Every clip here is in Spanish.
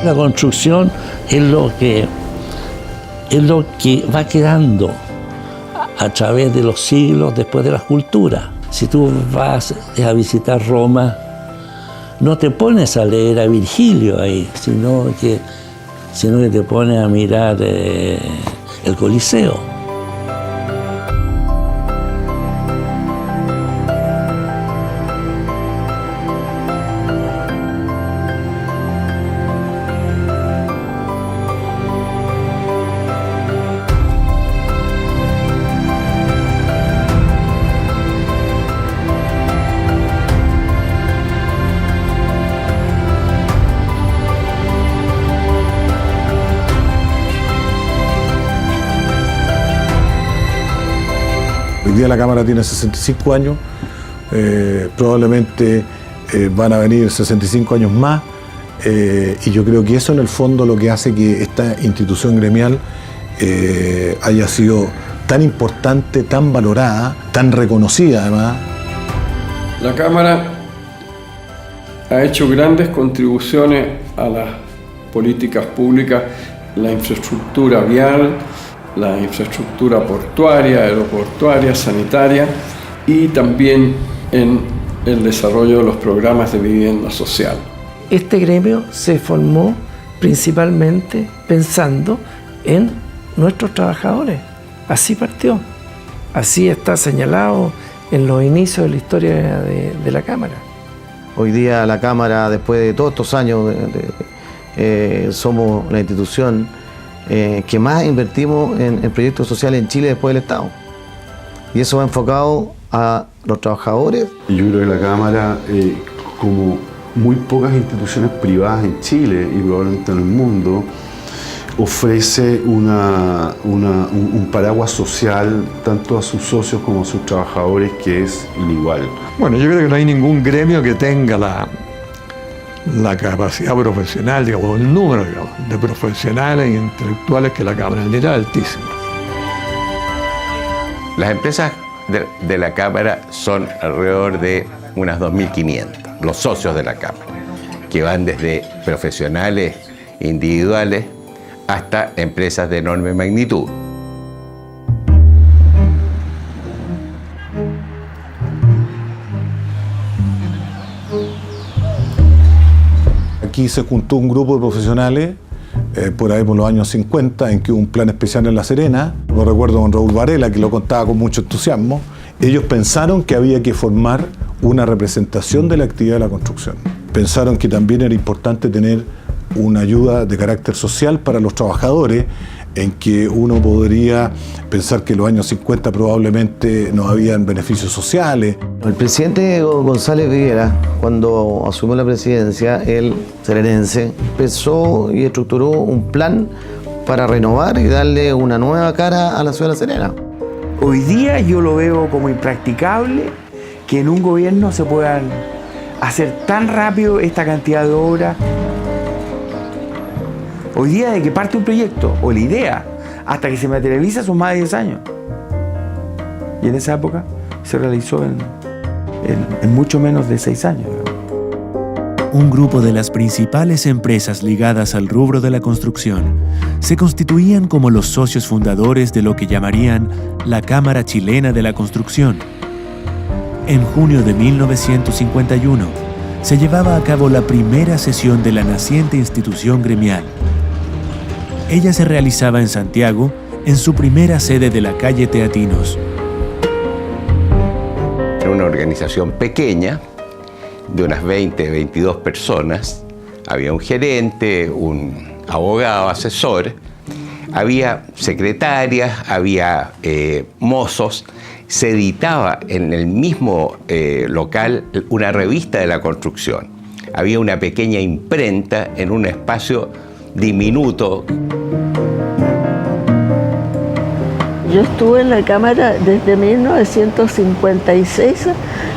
La construcción es lo que va quedando a través de los siglos después de las culturas. Si tú vas a visitar Roma, no te pones a leer a Virgilio ahí, sino que te pones a mirar el Coliseo. Hoy día la Cámara tiene 65 años, probablemente van a venir 65 años más, y yo creo que eso en el fondo lo que hace que esta institución gremial haya sido tan importante, tan valorada, tan reconocida además. La Cámara ha hecho grandes contribuciones a las políticas públicas, la infraestructura vial, la infraestructura portuaria, aeroportuaria, sanitaria y también en el desarrollo de los programas de vivienda social. Este gremio se formó principalmente pensando en nuestros trabajadores. Así partió. Así está señalado en los inicios de la historia de la Cámara. Hoy día la Cámara, después de todos estos años, somos la institución que más invertimos en proyectos sociales en Chile después del Estado. Y eso va enfocado a los trabajadores. Yo creo que la Cámara, como muy pocas instituciones privadas en Chile y probablemente en el mundo, ofrece un paraguas social tanto a sus socios como a sus trabajadores que es inigual. Bueno, yo creo que no hay ningún gremio que tenga la capacidad profesional, digamos, el número, digamos, de profesionales e intelectuales que la Cámara. El nivel es altísimo. Las empresas de la Cámara son alrededor de unas 2.500, los socios de la Cámara, que van desde profesionales individuales hasta empresas de enorme magnitud. Aquí se juntó un grupo de profesionales, por ahí por los años 50, en que hubo un plan especial en La Serena. Lo recuerdo con Raúl Varela, que lo contaba con mucho entusiasmo. Ellos pensaron que había que formar una representación de la actividad de la construcción. Pensaron que también era importante tener una ayuda de carácter social para los trabajadores, en que uno podría pensar que en los años 50 probablemente no habían beneficios sociales. El presidente González Viguera, cuando asumió la presidencia, el serenense, empezó y estructuró un plan para renovar y darle una nueva cara a la ciudad de La Serena. Hoy día yo lo veo como impracticable que en un gobierno se puedan hacer tan rápido esta cantidad de obras. Hoy día, de que parte un proyecto o la idea hasta que se materializa son más de 10 años. Y en esa época se realizó en mucho menos de 6 años. Un grupo de las principales empresas ligadas al rubro de la construcción se constituían como los socios fundadores de lo que llamarían la Cámara Chilena de la Construcción. En junio de 1951 se llevaba a cabo la primera sesión de la naciente institución gremial. Ella se realizaba en Santiago, en su primera sede de la calle Teatinos. Era una organización pequeña, de unas 20, 22 personas. Había un gerente, un abogado, asesor, había secretarias, había mozos. Se editaba en el mismo local una revista de la construcción. Había una pequeña imprenta en un espacio diminuto. Yo estuve en la Cámara desde 1956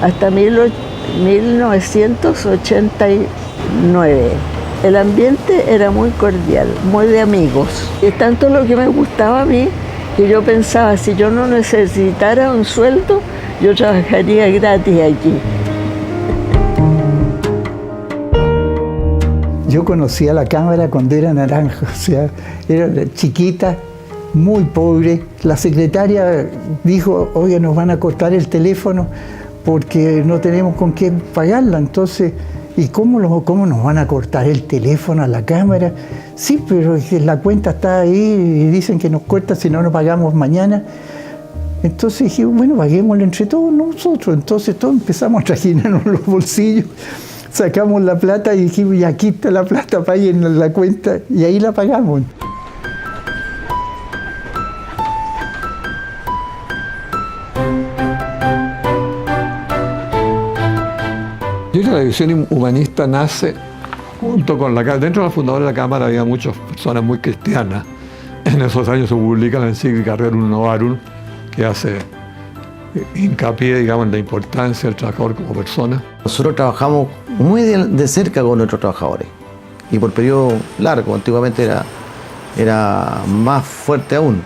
hasta 1989. El ambiente era muy cordial, muy de amigos. Es tanto lo que me gustaba a mí que yo pensaba, si yo no necesitara un sueldo, yo trabajaría gratis allí. Yo conocía la Cámara cuando era naranja, o sea, era chiquita, muy pobre. La secretaria dijo, oye, nos van a cortar el teléfono porque no tenemos con qué pagarla. Entonces, ¿y cómo nos van a cortar el teléfono a la Cámara? Sí, pero la cuenta está ahí y dicen que nos corta si no nos pagamos mañana. Entonces dije, bueno, paguémoslo entre todos nosotros. Entonces todos empezamos a trajinarnos los bolsillos, sacamos la plata y dijimos, y aquí está la plata, paguen la cuenta, y ahí la pagamos. Y la división humanista nace junto con la Cámara. Dentro de los fundadores de la Cámara había muchas personas muy cristianas. En esos años se publica la encíclica Rerum Novarum, que hace hincapié, digamos, en la importancia del trabajador como persona. Nosotros trabajamos muy de cerca con nuestros trabajadores y por periodo largo. Antiguamente era más fuerte aún.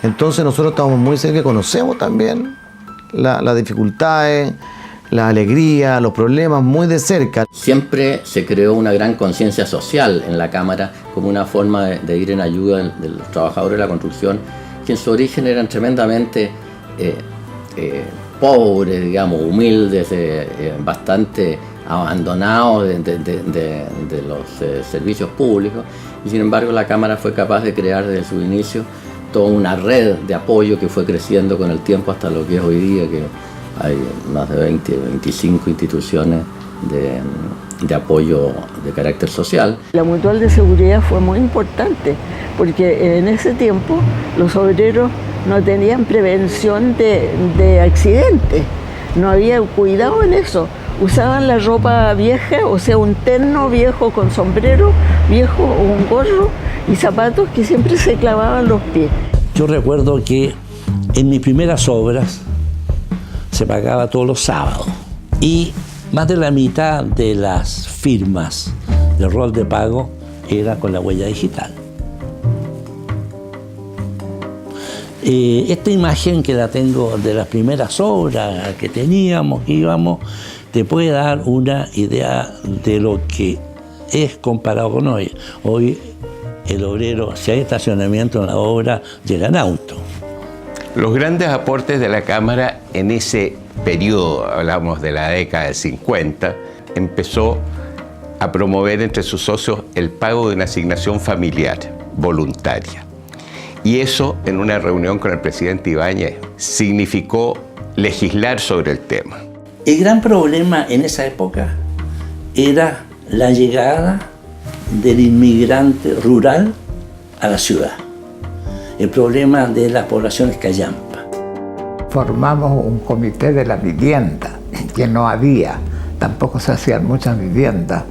Entonces nosotros estamos muy cerca y conocemos también las dificultades, la alegría, los problemas muy de cerca. Siempre se creó una gran conciencia social en la Cámara como una forma de ir en ayuda de los trabajadores de la construcción, que en su origen eran tremendamente pobres, digamos, humildes, bastante abandonados de los servicios públicos, y sin embargo la Cámara fue capaz de crear desde su inicio toda una red de apoyo que fue creciendo con el tiempo hasta lo que es hoy día, que hay más de 25 instituciones de apoyo de carácter social. La mutual de seguridad fue muy importante porque en ese tiempo los obreros no tenían prevención de accidentes, no había cuidado en eso. Usaban la ropa vieja, o sea, un terno viejo con sombrero viejo o un gorro y zapatos que siempre se clavaban los pies. Yo recuerdo que en mis primeras obras se pagaba todos los sábados y más de la mitad de las firmas de rol de pago era con la huella digital. Esta imagen que la tengo de las primeras obras que teníamos, que íbamos, te puede dar una idea de lo que es comparado con hoy. Hoy el obrero, si hay estacionamiento en la obra, llega en auto. Los grandes aportes de la Cámara en ese periodo, hablamos de la década del 50, empezó a promover entre sus socios el pago de una asignación familiar voluntaria. Y eso, en una reunión con el presidente Ibáñez, significó legislar sobre el tema. El gran problema en esa época era la llegada del inmigrante rural a la ciudad. El problema de las poblaciones callampa. Formamos un comité de la vivienda, que no había, tampoco se hacían muchas viviendas.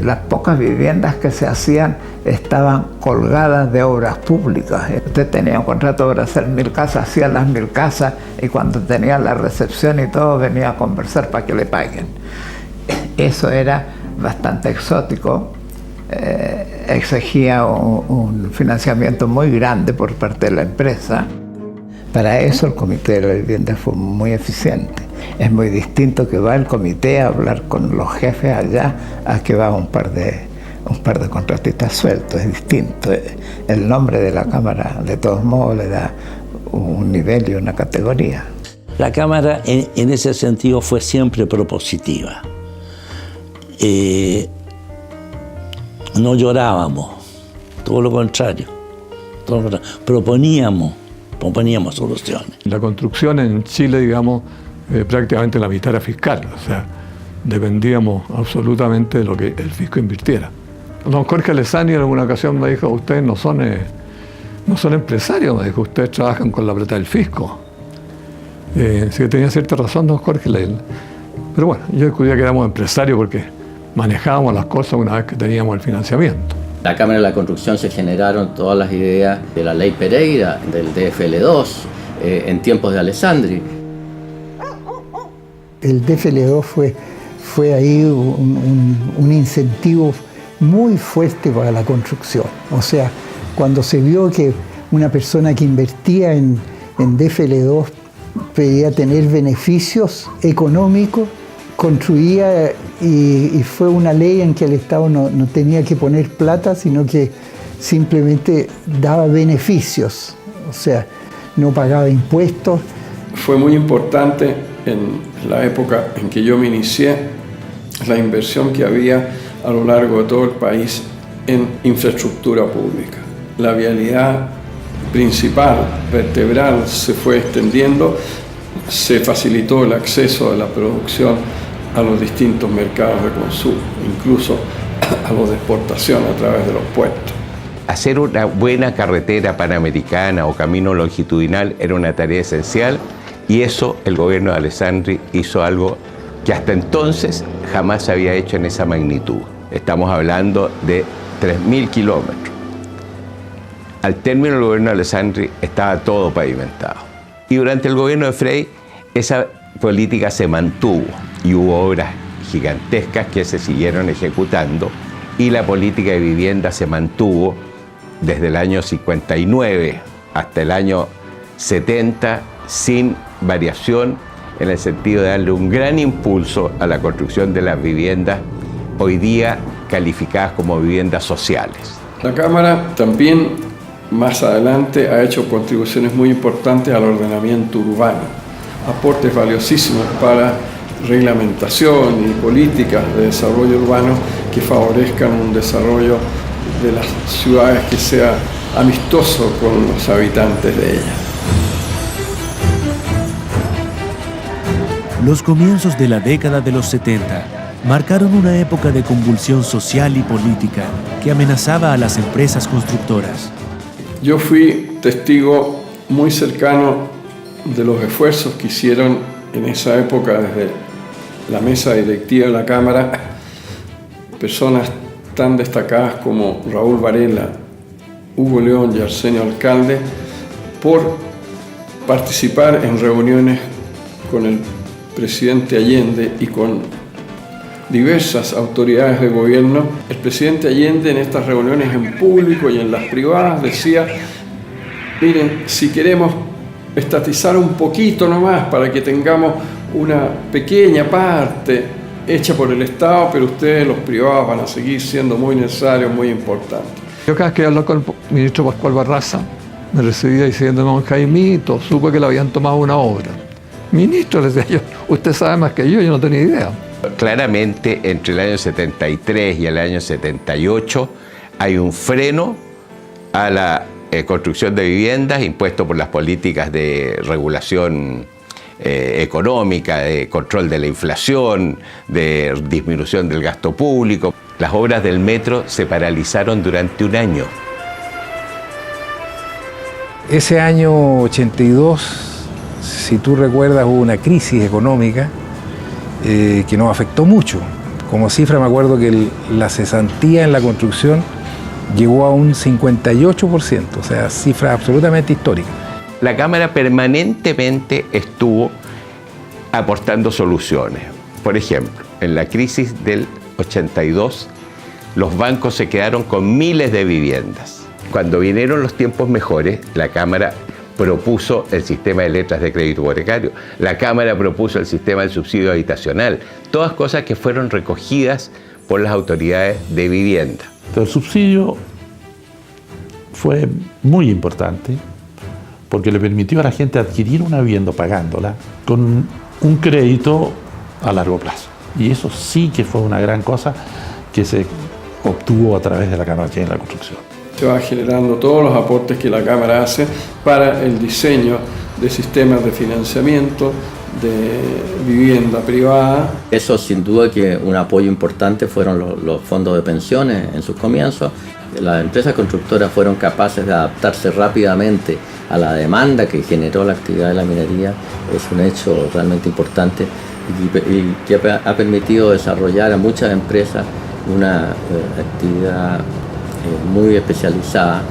Las pocas viviendas que se hacían estaban colgadas de obras públicas. Usted tenía un contrato para hacer 1000 casas, hacían las 1000 casas y cuando tenía la recepción y todo venía a conversar para que le paguen. Eso era bastante exótico. Exigía un financiamiento muy grande por parte de la empresa. Para eso el Comité de la Vivienda fue muy eficiente. Es muy distinto que va el comité a hablar con los jefes allá a que va un par de contratistas sueltos. Es distinto. El nombre de la Cámara de todos modos le da un nivel y una categoría. La Cámara en ese sentido fue siempre propositiva. No llorábamos, todo lo contrario. Proponíamos soluciones. La construcción en Chile, digamos, prácticamente la mitad era fiscal, o sea, dependíamos absolutamente de lo que el fisco invirtiera. Don Jorge Alessani en alguna ocasión me dijo, ustedes no son empresarios, me dijo, ustedes trabajan con la plata del fisco. Así que tenía cierta razón don Jorge. Pero bueno, yo descubría que éramos empresarios porque manejábamos las cosas una vez que teníamos el financiamiento. En la Cámara de la Construcción se generaron todas las ideas de la Ley Pereira, del DFL2, en tiempos de Alessandri. El DFL2 fue ahí un incentivo muy fuerte para la construcción. O sea, cuando se vio que una persona que invertía en DFL2 podía tener beneficios económicos construía y fue una ley en que el Estado no tenía que poner plata, sino que simplemente daba beneficios, o sea, no pagaba impuestos. Fue muy importante en la época en que yo me inicié la inversión que había a lo largo de todo el país en infraestructura pública. La vialidad principal, vertebral, se fue extendiendo, se facilitó el acceso de la producción a los distintos mercados de consumo, incluso a los de exportación a través de los puertos. Hacer una buena carretera panamericana o camino longitudinal era una tarea esencial, y eso el gobierno de Alessandri hizo algo que hasta entonces jamás se había hecho en esa magnitud. Estamos hablando de 3.000 kilómetros. Al término del gobierno de Alessandri estaba todo pavimentado. Y durante el gobierno de Frei esa política se mantuvo y hubo obras gigantescas que se siguieron ejecutando, y la política de vivienda se mantuvo desde el año 59 hasta el año 70 sin variación, en el sentido de darle un gran impulso a la construcción de las viviendas hoy día calificadas como viviendas sociales. La Cámara también más adelante ha hecho contribuciones muy importantes al ordenamiento urbano, aportes valiosísimos para reglamentación y políticas de desarrollo urbano que favorezcan un desarrollo de las ciudades que sea amistoso con los habitantes de ellas. Los comienzos de la década de los 70 marcaron una época de convulsión social y política que amenazaba a las empresas constructoras. Yo fui testigo muy cercano de los esfuerzos que hicieron en esa época desde la mesa directiva de la Cámara personas tan destacadas como Raúl Varela, Hugo León y Arsenio Alcalde por participar en reuniones con el presidente Allende y con diversas autoridades de gobierno. El presidente Allende en estas reuniones en público y en las privadas decía: miren, si queremos estatizar un poquito nomás para que tengamos una pequeña parte hecha por el Estado, pero ustedes los privados van a seguir siendo muy necesarios, muy importantes. Yo cada vez que hablaba con el ministro Pascual Barraza, me recibía diciéndome: Jaimito, supe que le habían tomado una obra. Ministro, le decía yo, usted sabe más que yo no tenía idea. Claramente, entre el año 73 y el año 78 hay un freno a la construcción de viviendas impuesto por las políticas de regulación económica, de control de la inflación, de disminución del gasto público. Las obras del metro se paralizaron durante un año. Ese año 82, si tú recuerdas, hubo una crisis económica que nos afectó mucho. Como cifra me acuerdo que la cesantía en la construcción llegó a un 58%, o sea, cifra absolutamente histórica. La Cámara permanentemente estuvo aportando soluciones. Por ejemplo, en la crisis del 82, los bancos se quedaron con miles de viviendas. Cuando vinieron los tiempos mejores, la Cámara propuso el sistema de letras de crédito hipotecario, la Cámara propuso el sistema del subsidio habitacional, todas cosas que fueron recogidas por las autoridades de vivienda. El subsidio fue muy importante porque le permitió a la gente adquirir una vivienda pagándola con un crédito a largo plazo. Y eso sí que fue una gran cosa que se obtuvo a través de la Cámara Chilena de la Construcción. Se va generando todos los aportes que la Cámara hace para el diseño de sistemas de financiamiento, de vivienda privada. Eso sin duda que un apoyo importante fueron los fondos de pensiones en sus comienzos. Las empresas constructoras fueron capaces de adaptarse rápidamente a la demanda que generó la actividad de la minería. Es un hecho realmente importante y que ha permitido desarrollar a muchas empresas una actividad muy especializada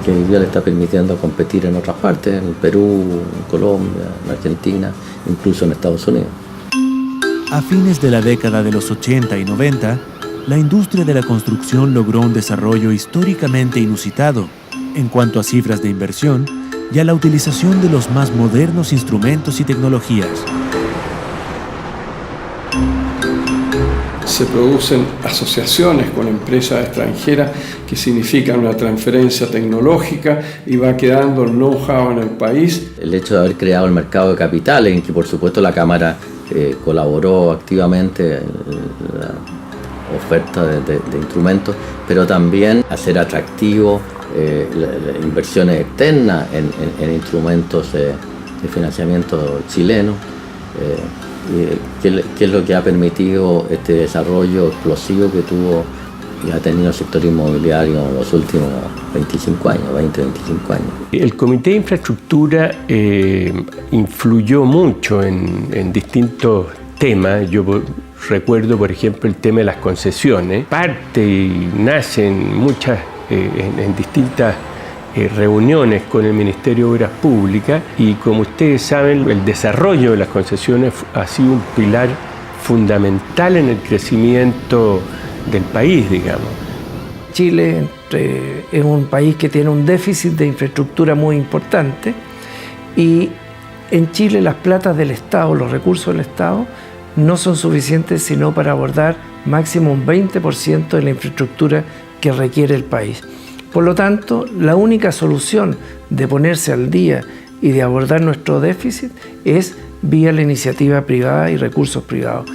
que hoy día le está permitiendo competir en otras partes, en Perú, en Colombia, en Argentina, incluso en Estados Unidos. A fines de la década de los 80 y 90, la industria de la construcción logró un desarrollo históricamente inusitado en cuanto a cifras de inversión y a la utilización de los más modernos instrumentos y tecnologías. se producen asociaciones con empresas extranjeras que significan una transferencia tecnológica y va quedando el know-how en el país. El hecho de haber creado el mercado de capitales, en que por supuesto la Cámara colaboró activamente en la oferta de instrumentos, pero también hacer atractivo las inversiones externas en instrumentos de financiamiento chileno, que es lo que ha permitido este desarrollo explosivo que tuvo y ha tenido el sector inmobiliario en los últimos 25 años. El Comité de Infraestructura influyó mucho en distintos temas. Yo recuerdo, por ejemplo, el tema de las concesiones. Parte y nace en muchas, en distintas reuniones con el Ministerio de Obras Públicas, y como ustedes saben, el desarrollo de las concesiones ha sido un pilar fundamental en el crecimiento del país, digamos. Chile es un país que tiene un déficit de infraestructura muy importante, y en Chile las platas del Estado, los recursos del Estado, no son suficientes sino para abordar máximo un 20% de la infraestructura que requiere el país. Por lo tanto, la única solución de ponerse al día y de abordar nuestro déficit es vía la iniciativa privada y recursos privados.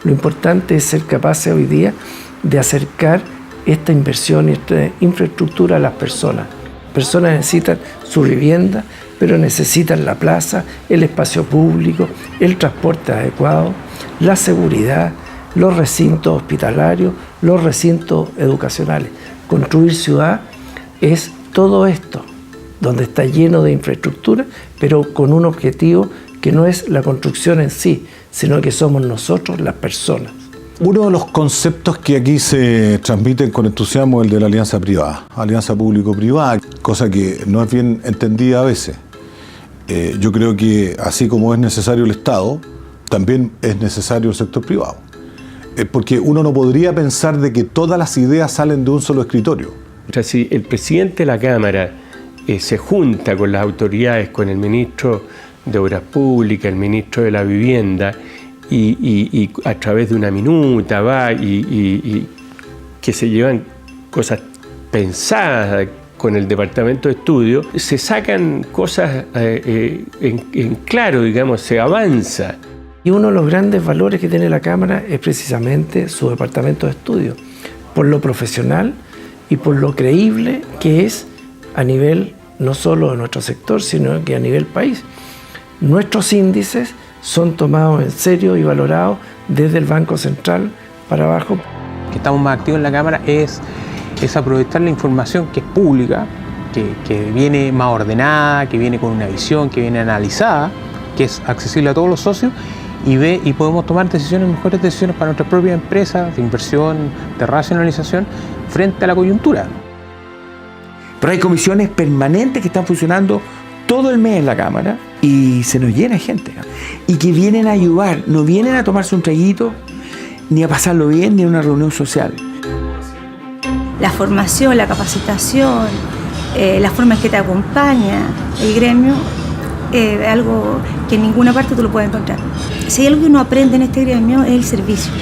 Lo importante es ser capaces hoy día de acercar esta inversión y esta infraestructura a las personas. Las personas necesitan su vivienda, pero necesitan la plaza, el espacio público, el transporte adecuado, la seguridad, los recintos hospitalarios, los recintos educacionales. Construir ciudad es todo esto, donde está lleno de infraestructura, pero con un objetivo que no es la construcción en sí, sino que somos nosotros las personas. Uno de los conceptos que aquí se transmiten con entusiasmo es el de la alianza privada, alianza público-privada, cosa que no es bien entendida a veces. Yo creo que así como es necesario el Estado, también es necesario el sector privado. Porque uno no podría pensar de que todas las ideas salen de un solo escritorio. O sea, si el presidente de la Cámara se junta con las autoridades, con el ministro de Obras Públicas, el ministro de la Vivienda, y a través de una minuta va y que se llevan cosas pensadas con el Departamento de Estudio, se sacan cosas en claro, digamos, se avanza. Y uno de los grandes valores que tiene la Cámara es precisamente su Departamento de Estudio, por lo profesional y por lo creíble que es a nivel no solo de nuestro sector, sino que a nivel país. Nuestros índices son tomados en serio y valorados desde el Banco Central para abajo. Que estamos más activos en la Cámara es aprovechar la información que es pública, que viene más ordenada, que viene con una visión, que viene analizada, que es accesible a todos los socios, y podemos tomar mejores decisiones para nuestras propias empresas, de inversión, de racionalización, frente a la coyuntura. Pero hay comisiones permanentes que están funcionando todo el mes en la Cámara y se nos llena gente, ¿no? Y que vienen a ayudar, no vienen a tomarse un traguito, ni a pasarlo bien, ni a una reunión social. La formación, la capacitación, la forma en que te acompaña el gremio, es algo que en ninguna parte tú lo puedes encontrar. Si hay algo que uno aprende en este gremio es el servicio.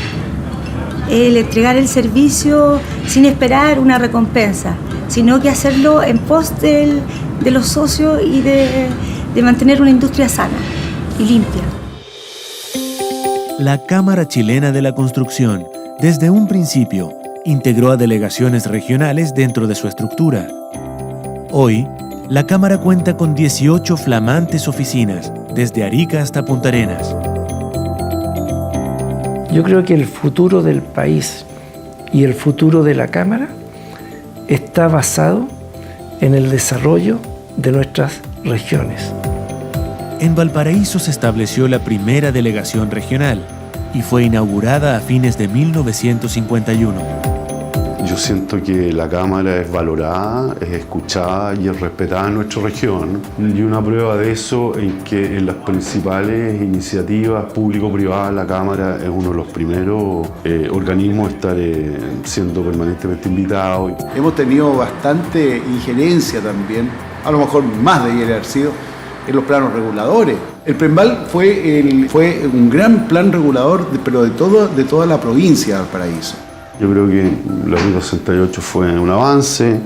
El entregar el servicio sin esperar una recompensa, sino que hacerlo en pos de los socios y de mantener una industria sana y limpia. La Cámara Chilena de la Construcción, desde un principio, integró a delegaciones regionales dentro de su estructura. Hoy, la Cámara cuenta con 18 flamantes oficinas, desde Arica hasta Punta Arenas. Yo creo que el futuro del país y el futuro de la Cámara está basado en el desarrollo de nuestras regiones. En Valparaíso se estableció la primera delegación regional y fue inaugurada a fines de 1951. Yo siento que la Cámara es valorada, es escuchada y es respetada en nuestra región. Y una prueba de eso es que en las principales iniciativas público-privadas la Cámara es uno de los primeros organismos a estar siendo permanentemente invitado. Hemos tenido bastante injerencia también, a lo mejor más debería haber sido, en los planos reguladores. El PREMBAL fue un gran plan regulador, pero de toda la provincia de Valparaíso. Yo creo que la Ruta 68 fue un avance,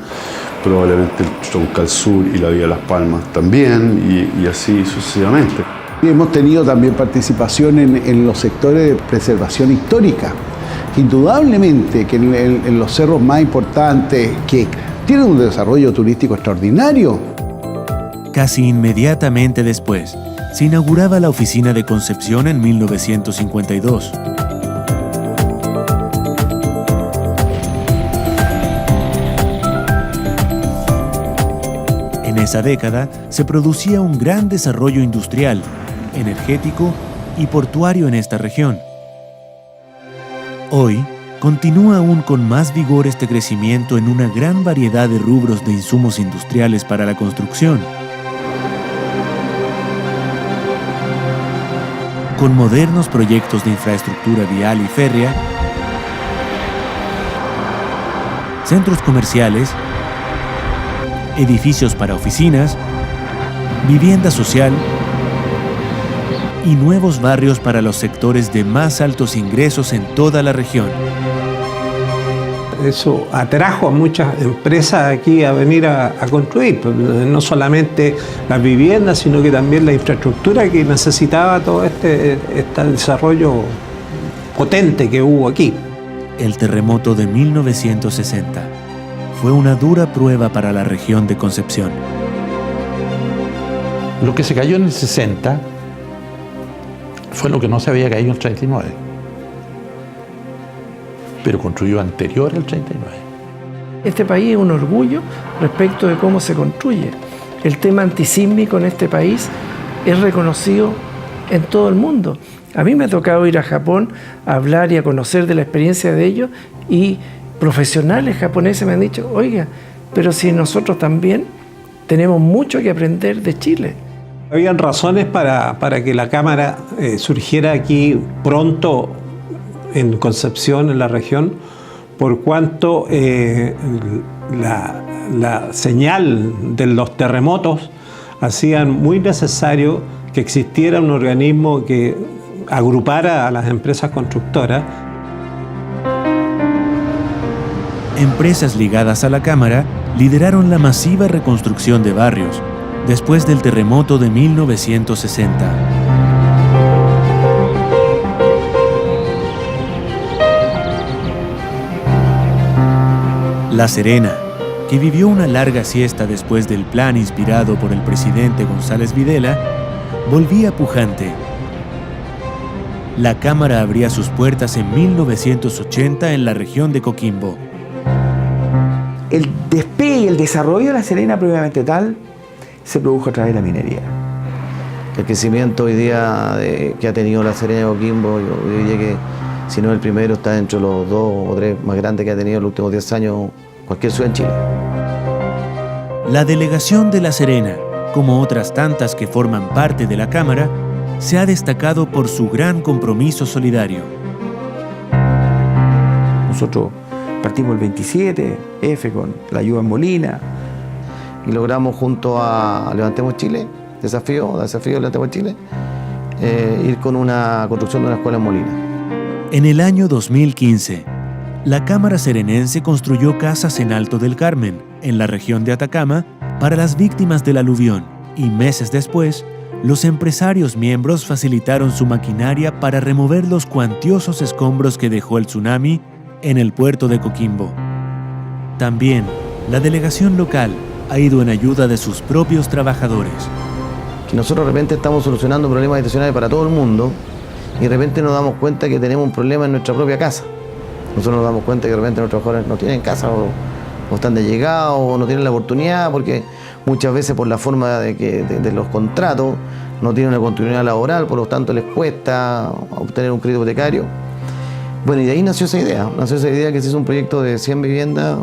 probablemente el Troncal Sur y la Vía Las Palmas también, y así sucesivamente. Hemos tenido también participación en los sectores de preservación histórica. Indudablemente que en los cerros más importantes, que tienen un desarrollo turístico extraordinario. Casi inmediatamente después, se inauguraba la oficina de Concepción en 1952. En esa década se producía un gran desarrollo industrial, energético y portuario en esta región. Hoy, continúa aún con más vigor este crecimiento en una gran variedad de rubros de insumos industriales para la construcción. Con modernos proyectos de infraestructura vial y férrea, centros comerciales, edificios para oficinas, vivienda social y nuevos barrios para los sectores de más altos ingresos en toda la región. Eso atrajo a muchas empresas aquí a venir a construir, no solamente las viviendas, sino que también la infraestructura que necesitaba todo este desarrollo potente que hubo aquí. El terremoto de 1960 fue una dura prueba para la región de Concepción. Lo que se cayó en el 60 fue lo que no se había caído en el 39. Pero construyó anterior al 39. Este país es un orgullo respecto de cómo se construye. El tema antisísmico en este país es reconocido en todo el mundo. A mí me ha tocado ir a Japón a hablar y a conocer de la experiencia de ellos, y profesionales japoneses me han dicho, oiga, pero si nosotros también tenemos mucho que aprender de Chile. Habían razones para que la Cámara surgiera aquí pronto en Concepción, en la región, por cuanto la señal de los terremotos hacían muy necesario que existiera un organismo que agrupara a las empresas constructoras. Empresas ligadas a la Cámara lideraron la masiva reconstrucción de barrios después del terremoto de 1960. La Serena, que vivió una larga siesta después del plan inspirado por el presidente González Videla, volvía pujante. La Cámara abría sus puertas en 1980 en la región de Coquimbo. El despegue y el desarrollo de La Serena propiamente tal se produjo a través de la minería. El crecimiento hoy día que ha tenido La Serena de Coquimbo, yo diría que si no el primero, está entre los 2 o 3 más grandes que ha tenido en los últimos 10 años cualquier ciudad en Chile. La delegación de La Serena, como otras tantas que forman parte de la Cámara, se ha destacado por su gran compromiso solidario. Nosotros partimos el 27F con la ayuda en Molina. Y logramos junto a Levantemos Chile, desafío Levantemos Chile, ir con una construcción de una escuela en Molina. En el año 2015, la Cámara Serenense construyó casas en Alto del Carmen, en la región de Atacama, para las víctimas del aluvión, y meses después, los empresarios miembros facilitaron su maquinaria para remover los cuantiosos escombros que dejó el tsunami en el puerto de Coquimbo. También, la delegación local ha ido en ayuda de sus propios trabajadores. Que nosotros de repente estamos solucionando problemas habitacionales para todo el mundo, y de repente nos damos cuenta que tenemos un problema en nuestra propia casa. Nosotros nos damos cuenta que de repente nuestros trabajadores no tienen casa, o están de llegada, o no tienen la oportunidad, porque muchas veces por la forma de los contratos no tienen una continuidad laboral, por lo tanto les cuesta obtener un crédito hipotecario. Bueno, y de ahí nació esa idea que se hizo un proyecto de 100 viviendas.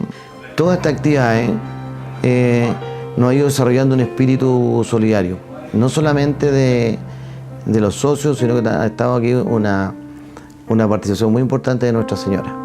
Toda esta actividad nos ha ido desarrollando un espíritu solidario, no solamente de los socios, sino que ha estado aquí una participación muy importante de Nuestra Señora.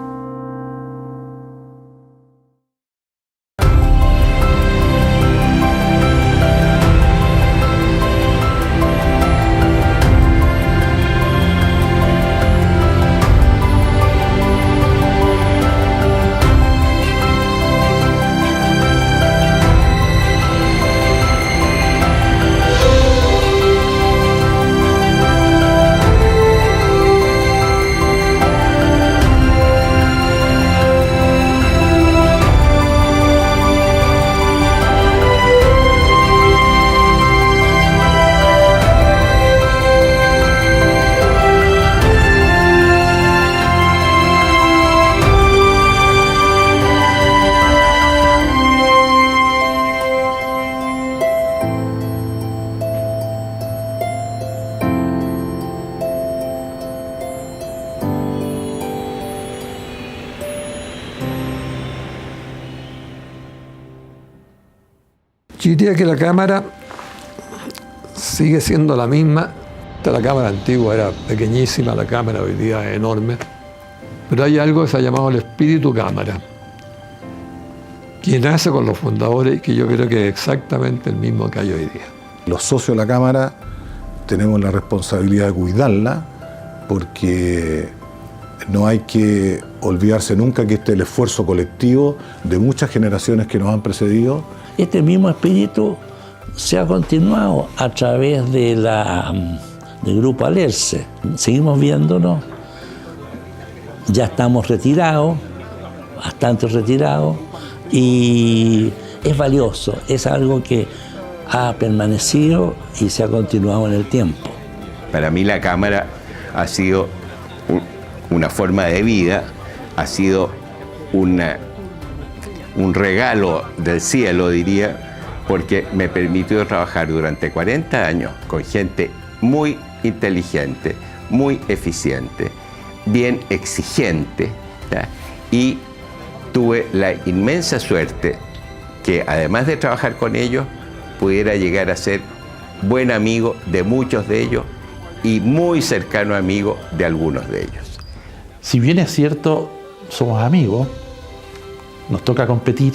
Yo diría que la cámara sigue siendo la misma. La cámara antigua era pequeñísima, la cámara hoy día es enorme. Pero hay algo que se ha llamado el espíritu cámara, que nace con los fundadores y que yo creo que es exactamente el mismo que hay hoy día. Los socios de la Cámara tenemos la responsabilidad de cuidarla, porque no hay que olvidarse nunca que este es el esfuerzo colectivo de muchas generaciones que nos han precedido. Este mismo espíritu se ha continuado a través del Grupo Alerce. Seguimos viéndonos, ya estamos retirados, bastante retirados, y es valioso, es algo que ha permanecido y se ha continuado en el tiempo. Para mí la Cámara ha sido una forma de vida, ha sido un regalo del cielo, diría, porque me permitió trabajar durante 40 años con gente muy inteligente, muy eficiente, bien exigente, ¿ya? Y tuve la inmensa suerte que, además de trabajar con ellos, pudiera llegar a ser buen amigo de muchos de ellos y muy cercano amigo de algunos de ellos. Si bien es cierto, somos amigos, nos toca competir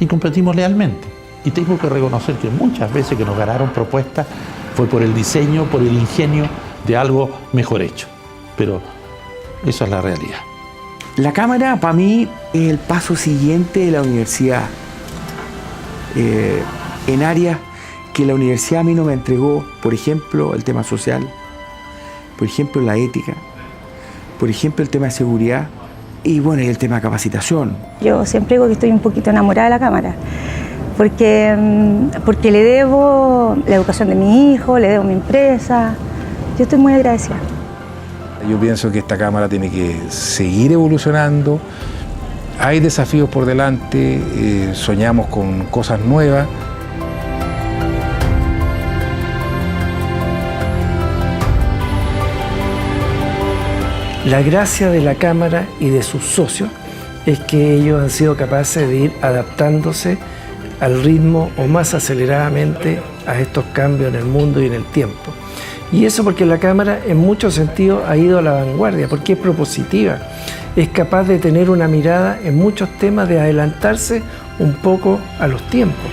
y competimos lealmente. Y tengo que reconocer que muchas veces que nos ganaron propuestas fue por el diseño, por el ingenio de algo mejor hecho. Pero eso es la realidad. La Cámara para mí es el paso siguiente de la universidad. En áreas que la universidad a mí no me entregó, por ejemplo, el tema social, por ejemplo, la ética, por ejemplo, el tema de seguridad y bueno, el tema de capacitación. Yo siempre digo que estoy un poquito enamorada de la Cámara, porque le debo la educación de mi hijo, le debo mi empresa. Yo estoy muy agradecida. Yo pienso que esta Cámara tiene que seguir evolucionando. Hay desafíos por delante, soñamos con cosas nuevas. La gracia de la Cámara y de sus socios es que ellos han sido capaces de ir adaptándose al ritmo o más aceleradamente a estos cambios en el mundo y en el tiempo. Y eso porque la Cámara en muchos sentidos ha ido a la vanguardia, porque es propositiva, es capaz de tener una mirada en muchos temas, de adelantarse un poco a los tiempos.